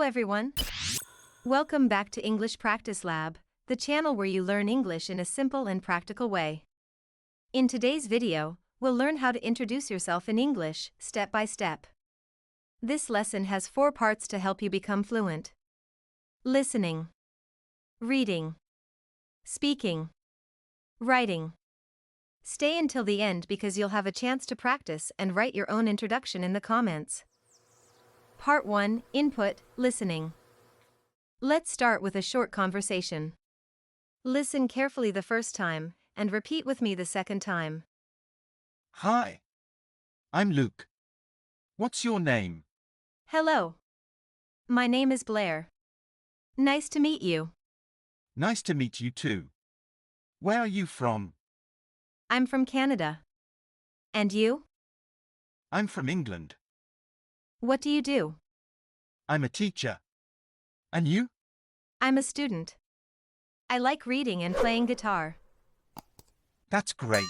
everyone. Welcome back to English Practice Lab, the channel where you learn English in a simple and practical way. In today's video, we'll learn how to introduce yourself in English, step by step. This lesson has 4 parts to help you become fluent. Listening, reading, speaking, writing. Stay until the end because you'll have a chance to practice and write your own introduction in the comments. Part 1, Input, Listening. Let's start with a short conversation. Listen carefully the first time, and repeat with me the second time. Hi. I'm Luke. What's your name? Hello. My name is Blair. Nice to meet you. Nice to meet you too. Where are you from? I'm from Canada. And you? I'm from England. What do you do? I'm a teacher. And you? I'm a student. I like reading and playing guitar. That's great.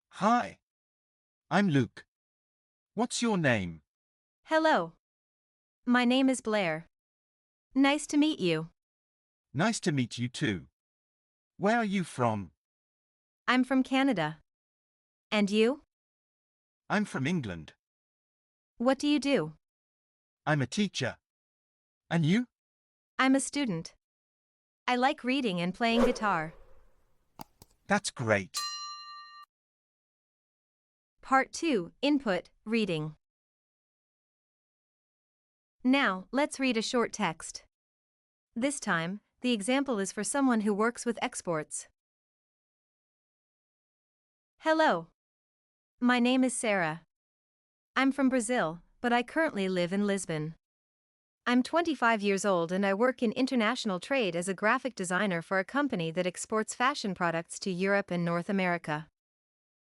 Hi. I'm Luke. What's your name? Hello. My name is Blair. Nice to meet you. Nice to meet you too. Where are you from? I'm from Canada. And you? I'm from England. What do you do? I'm a teacher. And you? I'm a student. I like reading and playing guitar. That's great. Part 2, Input, Reading. Now, let's read a short text. This time, the example is for someone who works with exports. Hello. My name is Sarah. I'm from Brazil, but I currently live in Lisbon. I'm 25 years old and I work in international trade as a graphic designer for a company that exports fashion products to Europe and North America.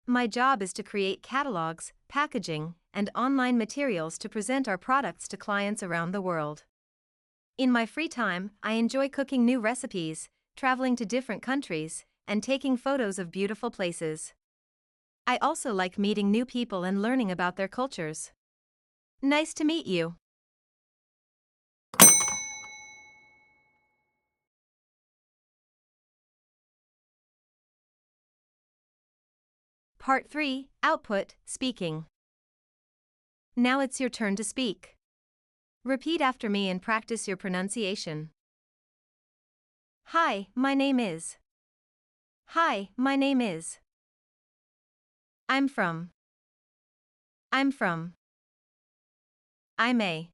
My job is to create catalogs, packaging, and online materials to present our products to clients around the world. In my free time, I enjoy cooking new recipes, traveling to different countries, and taking photos of beautiful places. I also like meeting new people and learning about their cultures. Nice to meet you. Part 3, Output, Speaking. Now it's your turn to speak. Repeat after me and practice your pronunciation. Hi, my name is. Hi, my name is. I'm from. I'm from. I may.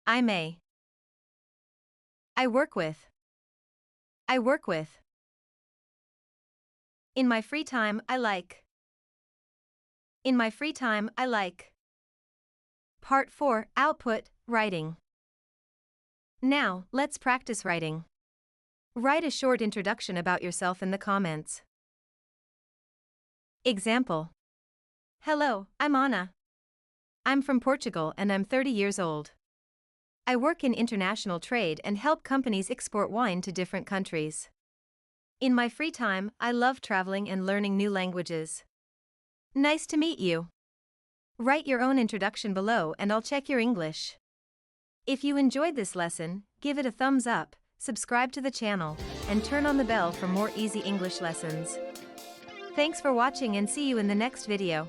I may. I work with. I work with. In my free time, I like. In my free time, I like. Part 4, Output, Writing. Now, let's practice writing. Write a short introduction about yourself in the comments. Example. Hello, I'm Anna. I'm from Portugal and I'm 30 years old. I work in international trade and help companies export wine to different countries. In my free time, I love traveling and learning new languages. Nice to meet you. Write your own introduction below and I'll check your English. If you enjoyed this lesson, give it a thumbs up, subscribe to the channel, and turn on the bell for more easy English lessons. Thanks for watching and see you in the next video.